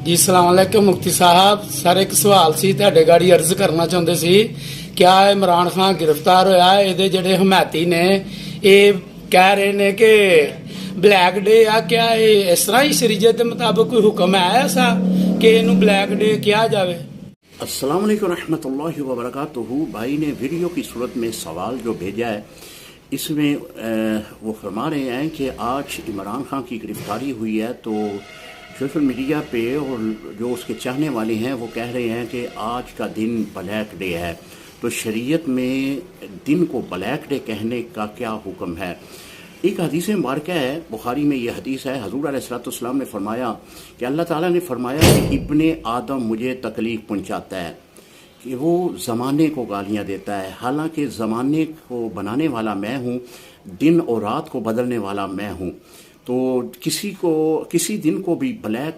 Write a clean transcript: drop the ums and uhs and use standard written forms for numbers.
ਜੀ ਸਲਾਮ ਅਲੈਕੁਮ ਮੁਫਤੀ ਸਾਹਿਬ। ਸਰ ਇੱਕ ਸਵਾਲ ਸੀ ਤੁਹਾਡੇ ਗਾੜੀ ਅਰਜ਼ ਕਰਨਾ ਚਾਹੁੰਦੇ ਸੀ। ਕਿਆ ਇਮਰਾਨ ਖਾਨ ਗ੍ਰਿਫਤਾਰ ਹੋਇਆ, ਇਹਦੇ ਜਿਹੜੇ ਹਮਾਇਤੀ ਨੇ ਇਹ ਕਹਿ ਰਹੇ ਨੇ ਕਿ ਬਲੈਕ ਡੇ ਆ, ਕਿਆ ਇਹ ਇਸ ਤਰ੍ਹਾਂ ਹੀ ਸ਼ਰੀਅਤ ਦੇ ਮੁਤਾਬਕ ਕੋਈ ਹੁਕਮ ਹੈ ਐਸਾ ਕਿ ਇਹਨੂੰ ਬਲੈਕ ਡੇ ਕਿਹਾ ਜਾਵੇ? अस्सलाम वालेकुम रहमतुल्लाहि व बरकातुहू। भाई ने वीडियो की सूरत में सवाल जो भेजा है, इसमें वो फरमा रहे हैं कि आज इमरान खान की गिरफ्तारी हुई है, तो सोशल मीडिया पे और जो उसके चाहने वाले हैं वो कह रहे हैं कि आज का दिन ब्लैक डे है। तो शरीयत में दिन को ब्लैक डे कहने का क्या हुक्म है? एक हदीस मुबारक है, बुखारी में ये हदीस है, हजूर अलैहिस्सलाम ने फरमाया कि अल्लाह ताला ने फरमाया कि इब्ने आदम मुझे तकलीफ़ पहुंचाता है, कि वो ज़माने को गालियां देता है, हालांकि ज़माने को बनाने वाला मैं हूँ, दिन और रात को बदलने वाला मैं हूँ। तो किसी दिन को भी ब्लैक